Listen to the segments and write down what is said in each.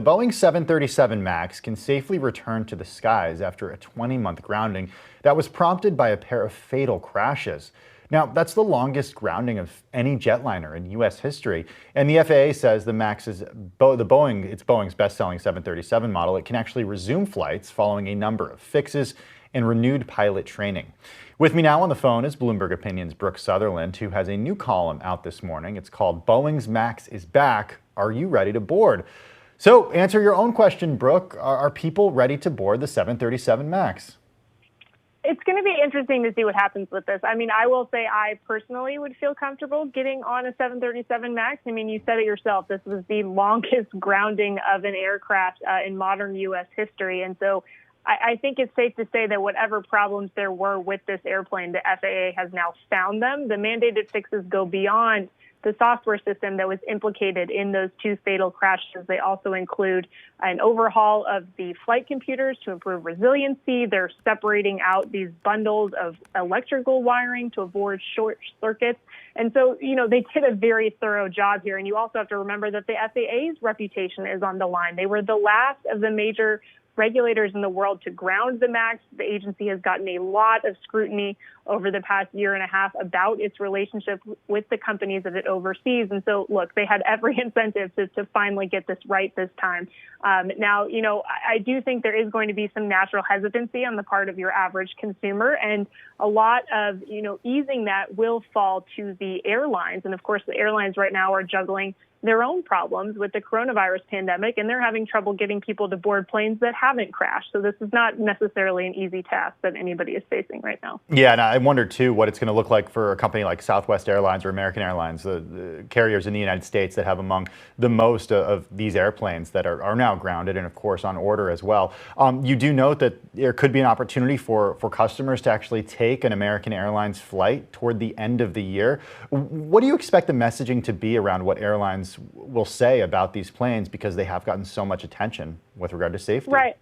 The Boeing 737 MAX can safely return to the skies after a 20-month grounding that was prompted by a pair of fatal crashes. Now, that's the longest grounding of any jetliner in U.S. history, and the FAA says the MAX is it's Boeing's best-selling 737 model. It can actually resume flights following a number of fixes and renewed pilot training. With me now on the phone is Bloomberg Opinion's Brooke Sutherland, who has a new column out this morning. It's called "Boeing's MAX is Back. Are you ready to board?" So answer your own question, Brooke. Are people ready to board the 737 MAX? It's going to be interesting to see what happens with this. I mean, I will say I personally would feel comfortable getting on a 737 MAX. I mean, you said it yourself. This was the longest grounding of an aircraft in modern U.S. history. And so I think it's safe to say that whatever problems there were with this airplane, the FAA has now found them. The mandated fixes go beyond the software system that was implicated in those two fatal crashes. They also include an overhaul of the flight computers to improve resiliency. They're separating out these bundles of electrical wiring to avoid short circuits. And so, they did a very thorough job here. And you also have to remember that the FAA's reputation is on the line. They were the last of the major regulators in the world to ground the MAX. The agency has gotten a lot of scrutiny over the past year and a half about its relationship with the companies that it oversees. And so, look, they had every incentive to finally get this right this time. Now, I do think there is going to be some natural hesitancy on the part of your average consumer, and a lot of, easing that will fall to the airlines. And of course, the airlines right now are juggling their own problems with the coronavirus pandemic, and they're having trouble getting people to board planes that haven't crashed. So this is not necessarily an easy task that anybody is facing right now. Yeah, and I wonder, too, what it's going to look like for a company like Southwest Airlines or American Airlines, the carriers in the United States that have among the most of these airplanes that are now grounded and, of course, on order as well. You do note that there could be an opportunity for customers to actually take an American Airlines flight toward the end of the year. What do you expect the messaging to be around what airlines will say about these planes, because they have gotten so much attention with regard to safety? Right.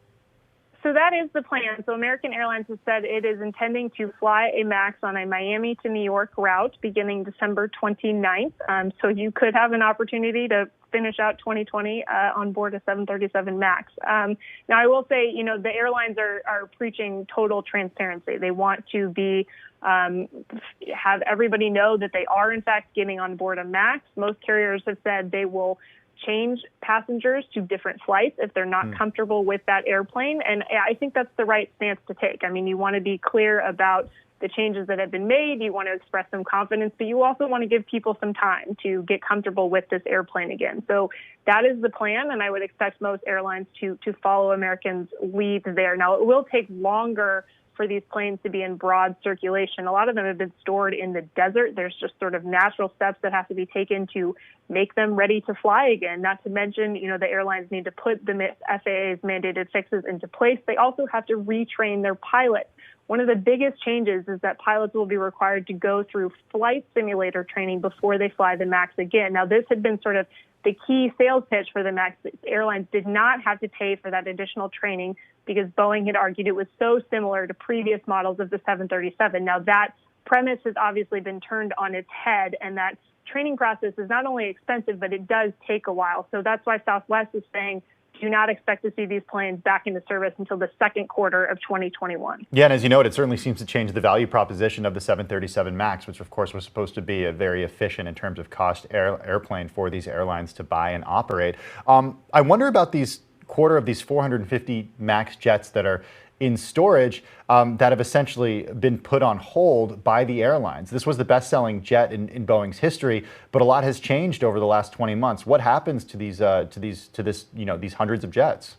So that is the plan. So American Airlines has said it is intending to fly a MAX on a Miami to New York route beginning December 29th. So you could have an opportunity to finish out 2020 on board a 737 MAX. Now, I will say, the airlines are preaching total transparency. They want to have everybody know that they are, in fact, getting on board a MAX. Most carriers have said they will change passengers to different flights if they're not comfortable with that airplane. And I think that's the right stance to take. I mean, you want to be clear about the changes that have been made. You want to express some confidence, but you also want to give people some time to get comfortable with this airplane again. So that is the plan, and I would expect most airlines to follow Americans' lead there. Now, it will take longer for these planes to be in broad circulation. A lot of them have been stored in the desert. There's just sort of natural steps that have to be taken to make them ready to fly again. Not to mention, the airlines need to put the FAA's mandated fixes into place. They also have to retrain their pilots. One of the biggest changes is that pilots will be required to go through flight simulator training before they fly the MAX again. Now, this had been sort of the key sales pitch for the MAX. Airlines did not have to pay for that additional training because Boeing had argued it was so similar to previous models of the 737. Now, that premise has obviously been turned on its head, and that training process is not only expensive, but it does take a while. So that's why Southwest is saying do not expect to see these planes back into service until the second quarter of 2021. Yeah, and as you note, it certainly seems to change the value proposition of the 737 MAX, which of course was supposed to be a very efficient in terms of cost airplane for these airlines to buy and operate. I wonder about these quarter of these 450 MAX jets that are in storage that have essentially been put on hold by the airlines. This was the best-selling jet in Boeing's history, but a lot has changed over the last 20 months. What happens to these these hundreds of jets?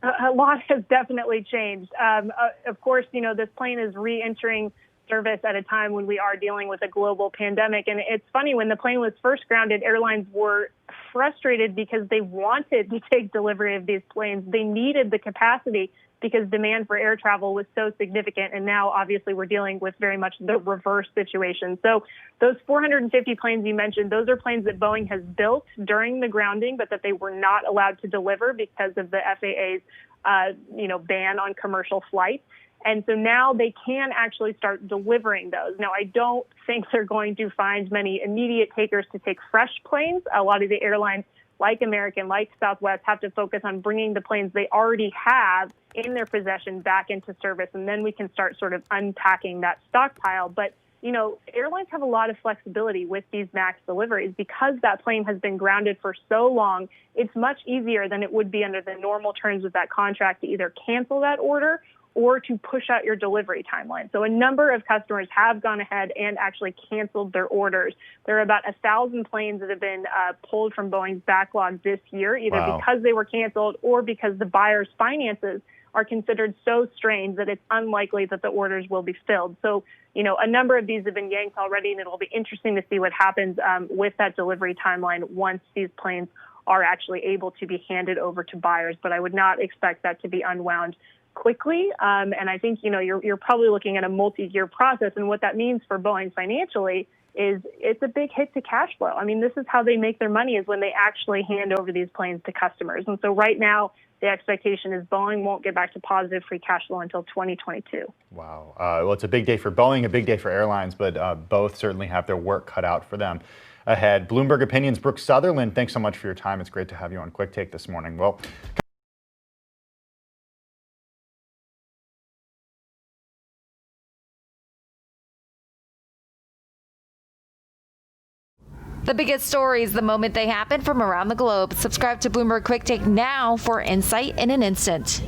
A lot has definitely changed. Of course, this plane is re-entering service at a time when we are dealing with a global pandemic. And it's funny, when the plane was first grounded, airlines were frustrated because they wanted to take delivery of these planes. They needed the capacity because demand for air travel was so significant. And now, obviously, we're dealing with very much the reverse situation. So those 450 planes you mentioned, those are planes that Boeing has built during the grounding, but that they were not allowed to deliver because of the FAA's ban on commercial flights. And so now they can actually start delivering those. Now, I don't think they're going to find many immediate takers to take fresh planes. A lot of the airlines like American, like Southwest, have to focus on bringing the planes they already have in their possession back into service. And then we can start sort of unpacking that stockpile. But, you know, airlines have a lot of flexibility with these MAX deliveries because that plane has been grounded for so long. It's much easier than it would be under the normal terms of that contract to either cancel that order or to push out your delivery timeline. So a number of customers have gone ahead and actually canceled their orders. There are about 1,000 planes that have been pulled from Boeing's backlog this year, either because they were canceled or because the buyer's finances are considered so strained that it's unlikely that the orders will be filled. So, you know, a number of these have been yanked already, and it'll be interesting to see what happens with that delivery timeline once these planes are actually able to be handed over to buyers. But I would not expect that to be unwound quickly. And I think, you know, you're probably looking at a multi-year process. And what that means for Boeing financially is it's a big hit to cash flow. I mean, this is how they make their money, is when they actually hand over these planes to customers. And so right now, the expectation is Boeing won't get back to positive free cash flow until 2022. Wow. Well, it's a big day for Boeing, a big day for airlines, but both certainly have their work cut out for them ahead. Bloomberg Opinions, Brooke Sutherland, thanks so much for your time. It's great to have you on Quick Take this morning. Well, the biggest stories the moment they happen from around the globe. Subscribe to Bloomberg Quick Take now for insight in an instant.